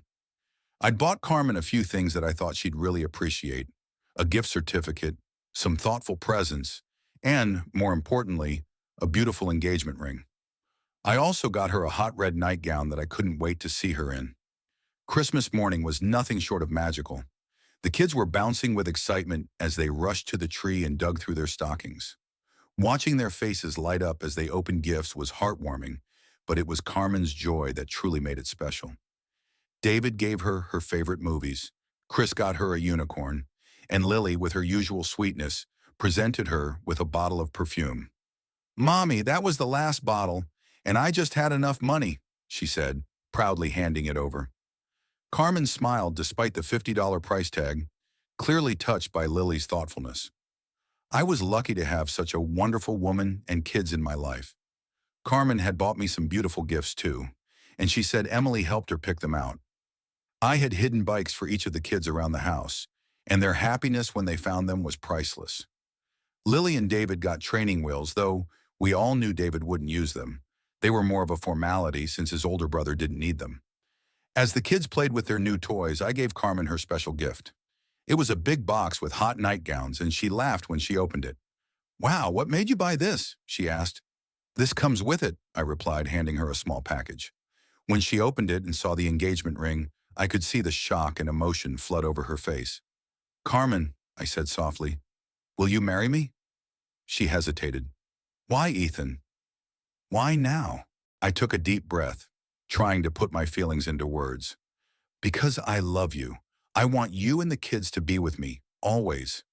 A: I'd bought Carmen a few things that I thought she'd really appreciate, a gift certificate, some thoughtful presents, and, more importantly, a beautiful engagement ring. I also got her a hot red nightgown that I couldn't wait to see her in. Christmas morning was nothing short of magical. The kids were bouncing with excitement as they rushed to the tree and dug through their stockings. Watching their faces light up as they opened gifts was heartwarming, but it was Carmen's joy that truly made it special. David gave her her favorite movies, Chris got her a unicorn, and Lily, with her usual sweetness, presented her with a bottle of perfume. "Mommy, that was the last bottle, and I just had enough money," she said, proudly handing it over. Carmen smiled despite the $50 price tag, clearly touched by Lily's thoughtfulness. I was lucky to have such a wonderful woman and kids in my life. Carmen had bought me some beautiful gifts too, and she said Emily helped her pick them out. I had hidden bikes for each of the kids around the house, and their happiness when they found them was priceless. Lily and David got training wheels, though we all knew David wouldn't use them. They were more of a formality since his older brother didn't need them. As the kids played with their new toys, I gave Carmen her special gift. It was a big box with hot nightgowns, and she laughed when she opened it. "Wow, what made you buy this?" she asked. "This comes with it," I replied, handing her a small package. When she opened it and saw the engagement ring, I could see the shock and emotion flood over her face. "Carmen," I said softly, "will you marry me?" She hesitated. "Why, Ethan? Why now?" I took a deep breath, trying to put my feelings into words. "Because I love you. I want you and the kids to be with me, always."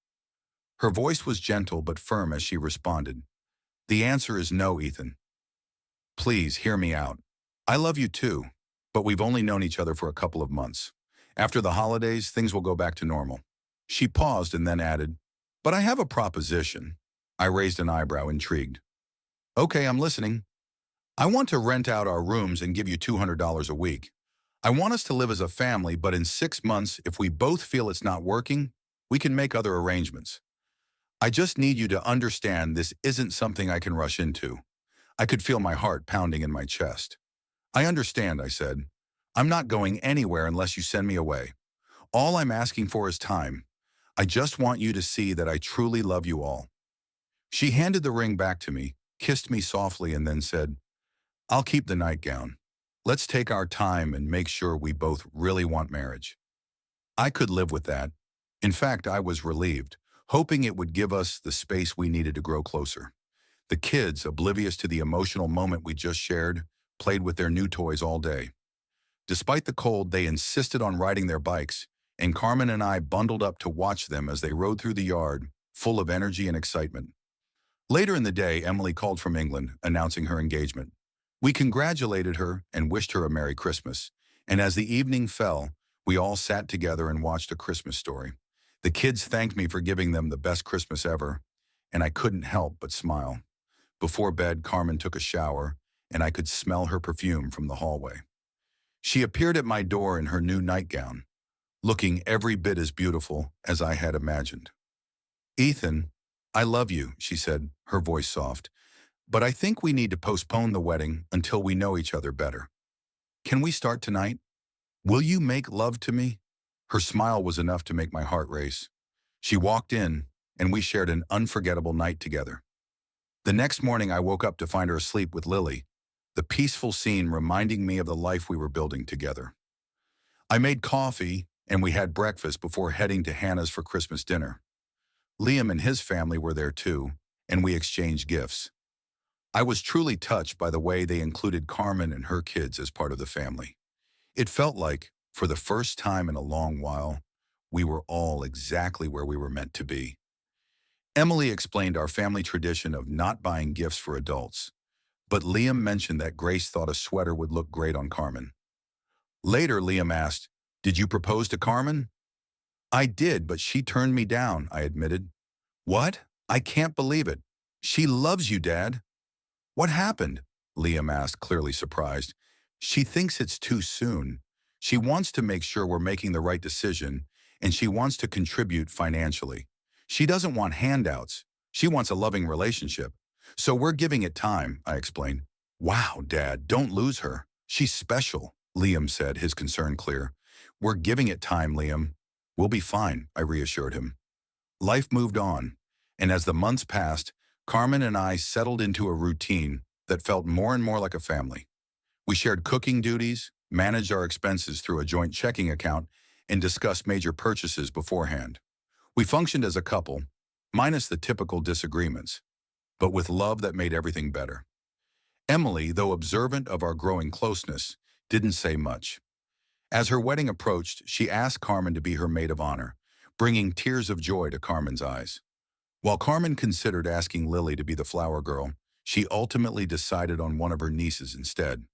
A: Her voice was gentle but firm as she responded. "The answer is no, Ethan. Please hear me out. I love you too, but we've only known each other for a couple of months. After the holidays, things will go back to normal." She paused and then added, "But I have a proposition." I raised an eyebrow, intrigued. "Okay, I'm listening." "I want to rent out our rooms and give you $200 a week. I want us to live as a family, but in 6 months, if we both feel it's not working, we can make other arrangements. I just need you to understand this isn't something I can rush into." I could feel my heart pounding in my chest. "I understand," I said. "I'm not going anywhere unless you send me away. All I'm asking for is time. I just want you to see that I truly love you all." She handed the ring back to me, kissed me softly, and then said, "I'll keep the nightgown. Let's take our time and make sure we both really want marriage." I could live with that. In fact, I was relieved. hoping it would give us the space we needed to grow closer. The kids, oblivious to the emotional moment we just shared, played with their new toys all day. Despite the cold, they insisted on riding their bikes, and Carmen and I bundled up to watch them as they rode through the yard, full of energy and excitement. Later in the day, Emily called from England, announcing her engagement. We congratulated her and wished her a Merry Christmas, and as the evening fell, we all sat together and watched A Christmas Story. The kids thanked me for giving them the best Christmas ever, and I couldn't help but smile. Before bed, Carmen took a shower, and I could smell her perfume from the hallway. She appeared at my door in her new nightgown, looking every bit as beautiful as I had imagined. "Ethan, I love you," she said, her voice soft, "but I think we need to postpone the wedding until we know each other better. Can we start tonight? Will you make love to me?" Her smile was enough to make my heart race. She walked in, and we shared an unforgettable night together. The next morning, I woke up to find her asleep with Lily, the peaceful scene reminding me of the life we were building together. I made coffee, and we had breakfast before heading to Hannah's for Christmas dinner. Liam and his family were there too, and we exchanged gifts. I was truly touched by the way they included Carmen and her kids as part of the family. It felt like, for the first time in a long while, we were all exactly where we were meant to be. Emily explained our family tradition of not buying gifts for adults, but Liam mentioned that Grace thought a sweater would look great on Carmen. Later, Liam asked, "Did you propose to Carmen?" "I did, but she turned me down," I admitted. "What? I can't believe it. She loves you, Dad." "What happened?" Liam asked, clearly surprised. "She thinks it's too soon. She wants to make sure we're making the right decision, and she wants to contribute financially. She doesn't want handouts. She wants a loving relationship. So we're giving it time," I explained. "Wow, Dad, don't lose her. She's special," Liam said, his concern clear. "We're giving it time, Liam. We'll be fine," I reassured him. Life moved on, and as the months passed, Carmen and I settled into a routine that felt more and more like a family. We shared cooking duties, managed our expenses through a joint checking account, and discussed major purchases beforehand. We functioned as a couple, minus the typical disagreements, but with love that made everything better. Emily, though observant of our growing closeness, didn't say much. As her wedding approached, she asked Carmen to be her maid of honor, bringing tears of joy to Carmen's eyes. While Carmen considered asking Lily to be the flower girl, she ultimately decided on one of her nieces instead.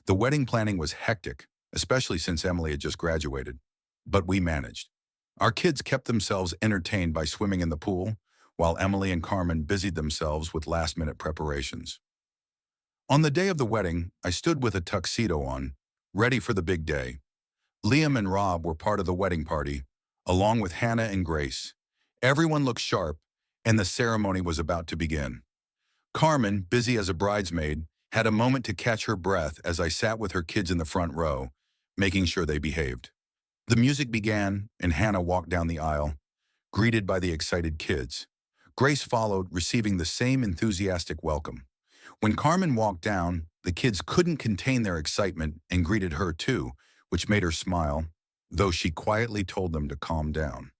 A: The wedding planning was hectic, especially since Emily had just graduated, but we managed. Our kids kept themselves entertained by swimming in the pool, while Emily and Carmen busied themselves with last-minute preparations. On the day of the wedding, I stood with a tuxedo on, ready for the big day. Liam and Rob were part of the wedding party, along with Hannah and Grace. Everyone looked sharp, and the ceremony was about to begin. Carmen, busy as a bridesmaid, had a moment to catch her breath as I sat with her kids in the front row, making sure they behaved. The music began, and Hannah walked down the aisle, greeted by the excited kids. Grace followed, receiving the same enthusiastic welcome. When Carmen walked down, the kids couldn't contain their excitement and greeted her too, which made her smile, though she quietly told them to calm down.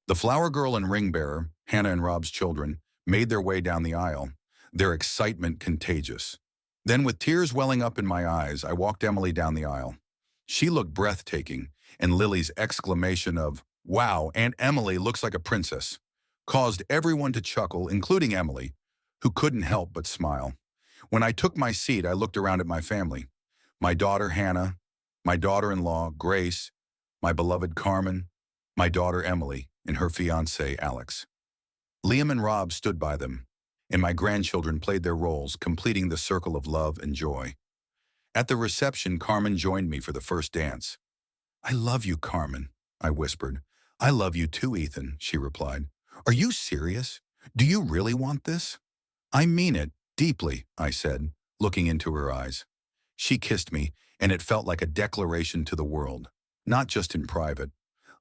A: The flower girl and ring bearer, Hannah and Rob's children, made their way down the aisle, their excitement contagious. Then, with tears welling up in my eyes, I walked Emily down the aisle. She looked breathtaking, and Lily's exclamation of, "Wow, Aunt Emily looks like a princess," caused everyone to chuckle, including Emily, who couldn't help but smile. When I took my seat, I looked around at my family. My daughter, Hannah, my daughter-in-law, Grace, my beloved Carmen, my daughter, Emily, and her fiancé, Alex. Liam and Rob stood by them, and my grandchildren played their roles, completing the circle of love and joy. At the reception, Carmen joined me for the first dance. "I love you, Carmen," I whispered. "I love you too, Ethan," she replied. "Are you serious? Do you really want this?" "I mean it, deeply," I said, looking into her eyes. She kissed me, and it felt like a declaration to the world, not just in private.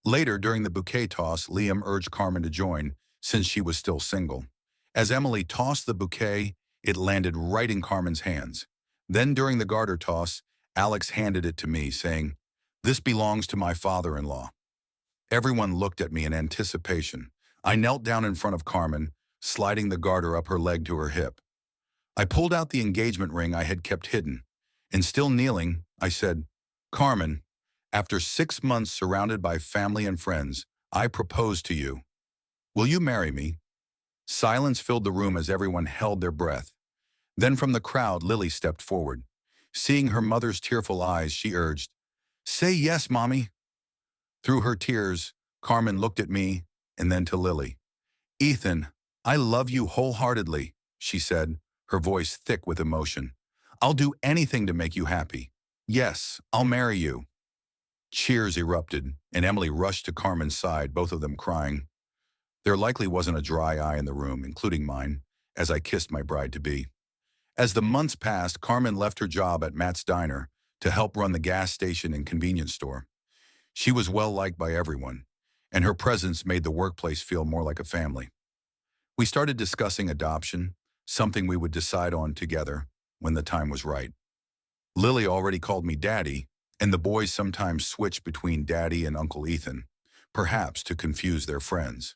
A: Later, during the bouquet toss, Liam urged Carmen to join, since she was still single. As Emily tossed the bouquet, it landed right in Carmen's hands. Then, during the garter toss, Alex handed it to me, saying, "This belongs to my father-in-law." Everyone looked at me in anticipation, I knelt down in front of Carmen, sliding the garter up her leg to her hip. I pulled out the engagement ring I had kept hidden, and still kneeling, I said, "Carmen, after 6 months surrounded by family and friends, I propose to you. Will you marry me?" Silence filled the room as everyone held their breath. Then from the crowd, Lily stepped forward. Seeing her mother's tearful eyes, she urged, "Say yes, Mommy." Through her tears, Carmen looked at me and then to Lily. "Ethan, I love you wholeheartedly," she said, her voice thick with emotion. "I'll do anything to make you happy. Yes, I'll marry you." Cheers erupted, and Emily rushed to Carmen's side, both of them crying. There likely wasn't a dry eye in the room, including mine, as I kissed my bride-to-be. As the months passed, Carmen left her job at Matt's Diner to help run the gas station and convenience store. She was well-liked by everyone, and her presence made the workplace feel more like a family. We started discussing adoption, something we would decide on together when the time was right. Lily already called me Daddy, and the boys sometimes switched between Daddy and Uncle Ethan, perhaps to confuse their friends.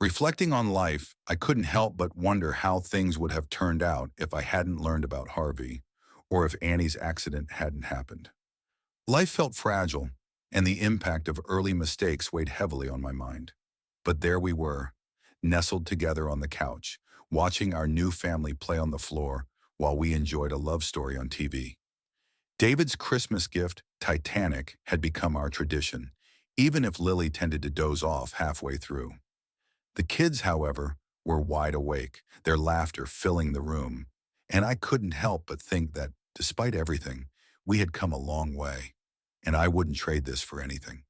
A: Reflecting on life, I couldn't help but wonder how things would have turned out if I hadn't learned about Harvey, or if Annie's accident hadn't happened. Life felt fragile, and the impact of early mistakes weighed heavily on my mind. But there we were, nestled together on the couch, watching our new family play on the floor while we enjoyed a love story on TV. David's Christmas gift, Titanic, had become our tradition, even if Lily tended to doze off halfway through. The kids, however, were wide awake, their laughter filling the room, and I couldn't help but think that, despite everything, we had come a long way, and I wouldn't trade this for anything.